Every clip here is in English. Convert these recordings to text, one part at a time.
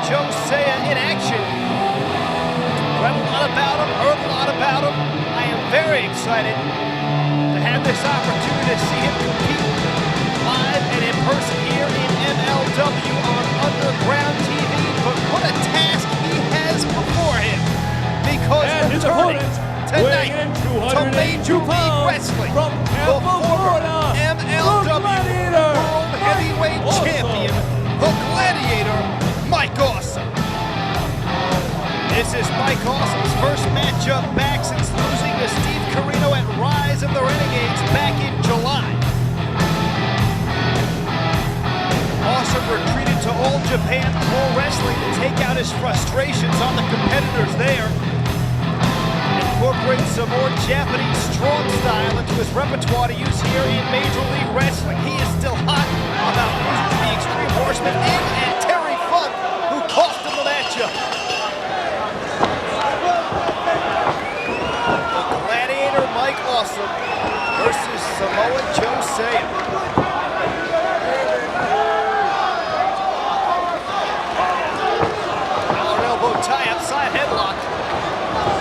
Joe Saya in action. Read a lot about him, heard a lot about him. I am very excited to have this opportunity to see him compete live and in person here in MLW on Underground TV. But what a task he has before him, because returning tonight to Major League Wrestling, the former MLW World Heavyweight Champion, the Gladiator, Mike Awesome. This is Mike Awesome's first matchup back since losing to Steve Corino at Rise of the Renegades back in July. Awesome retreated to All Japan Pro Wrestling to take out his frustrations on the competitors there. Incorporated some more Japanese strong style into his repertoire to use here in Major League Wrestling. He is still hot about losing to the Extreme Horsemen and Terry Funk, who cost him the matchup. The Gladiator Mike Awesome versus Samoa Joe Saya. Collar elbow tie up, side headlock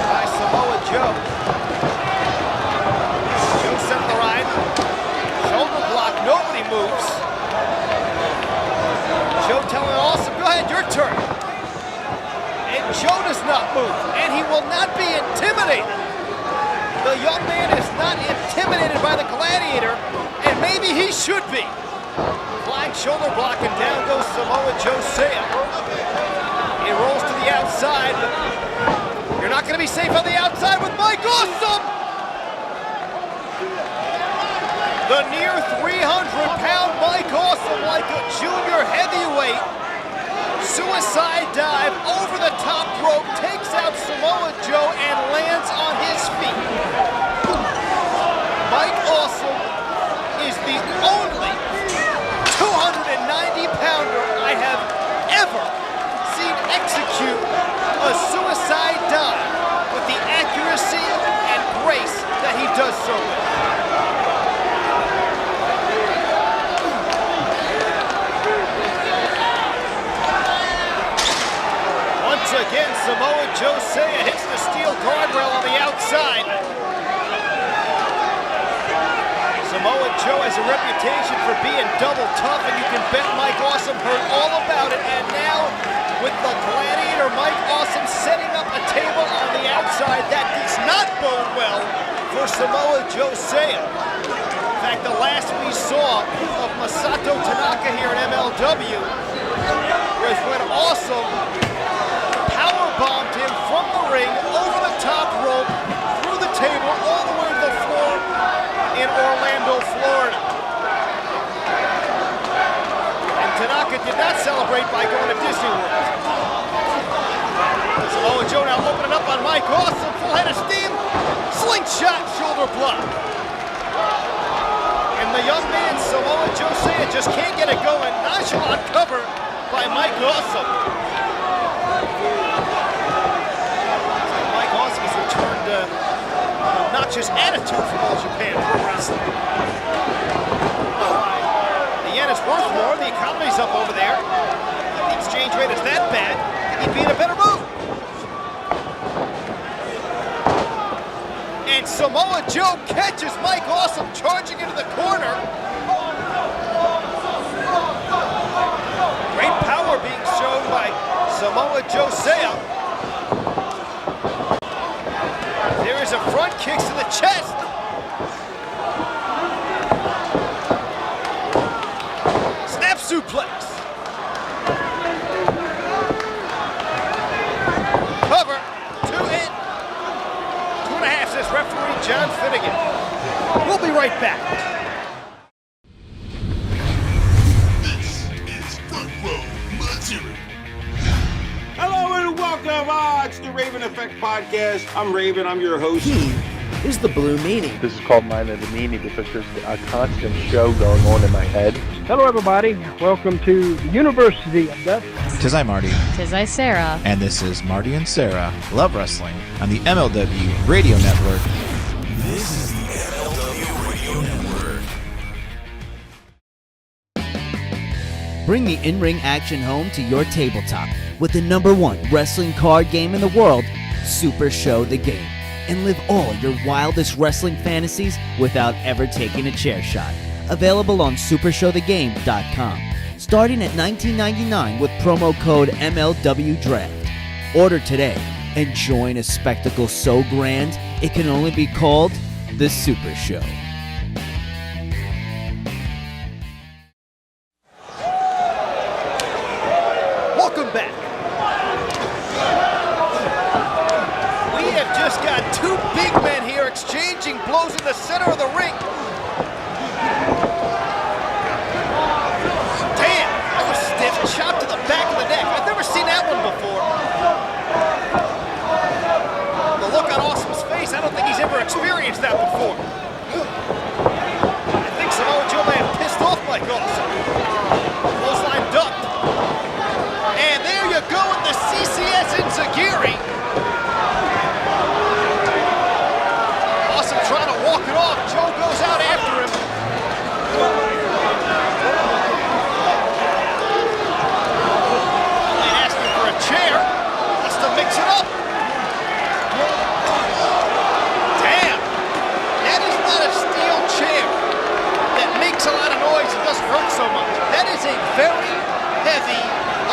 by Samoa Joe. Joe set the ride. Shoulder block, nobody moves. Joe telling Awesome, go ahead, your turn. And Joe does not move, and he will not be intimidated. The young man is not intimidated by the Gladiator, and maybe he should be. Flying shoulder block, and down goes Samoa Joe Saya. He rolls to the outside, but you're not going to be safe on the outside with Mike Awesome! The near 300-pound Mike Awesome, like a junior heavyweight, suicide dive over the top rope, takes out Samoa Joe and lands on his feet. Mike Awesome is the only 290-pounder I have ever seen execute a suicide dive with the accuracy and grace that he does so with. Once again, Samoa Joe Saya hits the steel guardrail on the outside. Samoa Joe has a reputation for being double tough, and you can bet Mike Awesome heard all about it. And now, with the Gladiator Mike Awesome setting up a table on the outside, that does not bode well for Samoa Joe Saya. In fact, the last we saw of Masato Tanaka here in MLW was when Awesome powerbombed him from the ring, over the top rope, through the table, all the way to the floor in Orlando, Florida. And Tanaka did not celebrate by going to Disney World. Samoa Joe now opening up on Mike Awesome, full head of steam, slingshot shoulder block. And the young man, Samoa Joe Saya, just can't get it going. Nonchalant cover by Mike Awesome. Mike Awesome has returned an obnoxious attitude from All Japan Pro Wrestling. The yen is worth more, the economy's up over there. If the exchange rate is that bad, he'd be in a better mood. And Samoa Joe catches Mike Awesome charging into the corner. Great power being shown by Samoa Joe Saya. There is a front kick to the chest. Snap suplex. Cover. 2 hit. 2.5 says referee John Finnegan. We'll be right back. This is Front Row Material. Hello and welcome to the Raven Effect Podcast. I'm Raven, I'm your host. He is the Blue Meanie. This is called Mind of the Meanie because there's a constant show going on in my head. Hello everybody, welcome to the University of Death. Tis I Marty. Tis I Sarah. And this is Marty and Sarah Love Wrestling on the MLW Radio Network. This is the MLW Radio Network. Bring the in-ring action home to your tabletop with the #1 wrestling card game in the world, Super Show the Game, and live all your wildest wrestling fantasies without ever taking a chair shot. Available on supershowthegame.com, starting at $19.99 with promo code MLW Draft. Order today and join a spectacle so grand it can only be called the Super Show. Welcome back. We have just got two big men here exchanging blows in the center of the ring. Damn, that was stiff. Shot to the back of the neck. I've never seen that one before. The look on Awesome's face, I don't think he's ever experienced that before. I think Samoa Joe may have pissed off Mike Awesome. Clothesline ducked. And there you go with the CCS Enziguri. Awesome trying to walk it off. Joe goes out after him. And asking for a chair. Wants to mix it up. Damn. That is not a steel chair that makes a lot of noise and doesn't hurt so much. That is a very heavy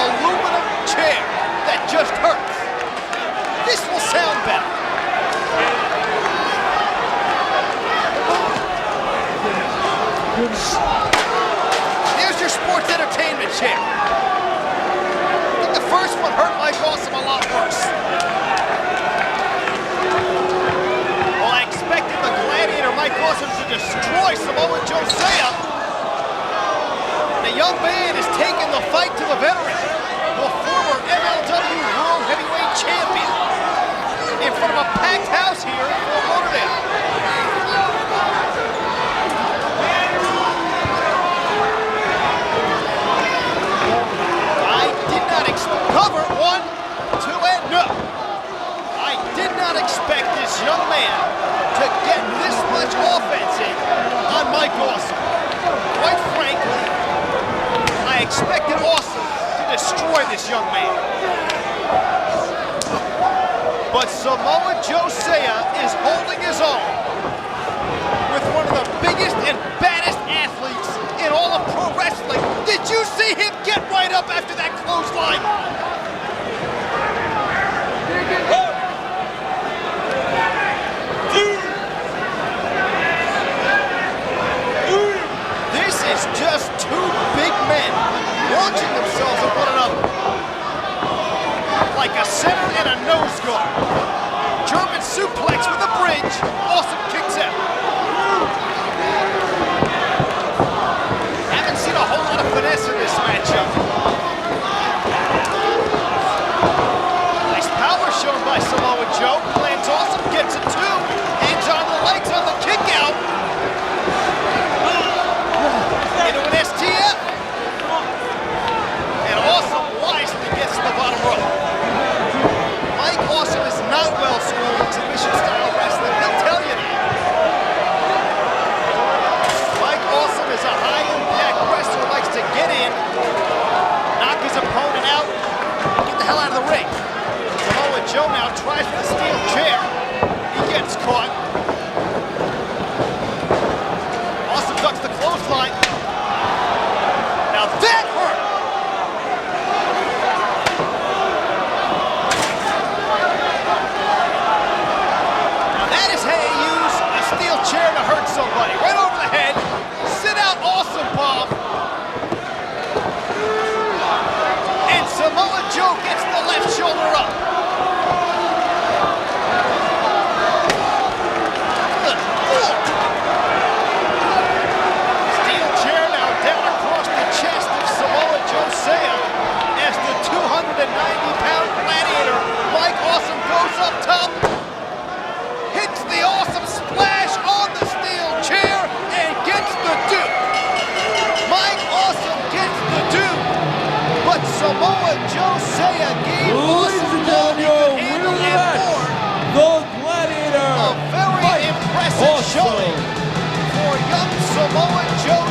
aluminum chair that just hurts. This will sound better. Here's your sports entertainment chair. I think the first one hurt Mike Awesome a lot worse. Well, I expected the Gladiator Mike Awesome to destroy Samoa Joe. The young man is taking the fight to the veteran, the former MLW World Heavyweight Champion, in front of a packed house here in Fort Lauderdale. I did not expect cover 1, 2, and no. I did not expect this young man to get this much offense in on Mike Awesome. Quite frankly, I expected Awesome to destroy this young man. But Samoa Joe is holding his own with one of the biggest and baddest athletes in all of pro wrestling. Did you see him get right up after that clothesline? This is just two big men launching themselves at one another. Like a center and a nose guard. German suplex with a bridge. Awesome kicks out. Haven't seen a whole lot of finesse in this matchup. Nice power shown by Samoa Joe. Lands Awesome, gets it too. Hangs on the legs on the kick out. Into an STF. And Awesome wisely gets to the bottom rope. Mike Awesome is not well schooled in submission style wrestling, he'll tell you that. Mike Awesome is a high impact wrestler who likes to get in, knock his opponent out, and get the hell out of the ring. Samoa Joe now tries for the steel chair. He gets caught. Awesome ducks the clothesline. Now that hurt! Now that is how you use a steel chair to hurt somebody. Right over the head. Sit out Awesome bomb. And Samoa Joe gets the left shoulder up. Steel chair now down across the chest of Samoa Joe as the 290-pound gladiator Mike Awesome goes up top, hits the Awesome splash on the steel chair, and gets the dupe. Mike Awesome gets the dupe, but Samoa Joe gave Awesome all he could handle and more. The Gladiator, A very impressive showing for young Samoa Joe.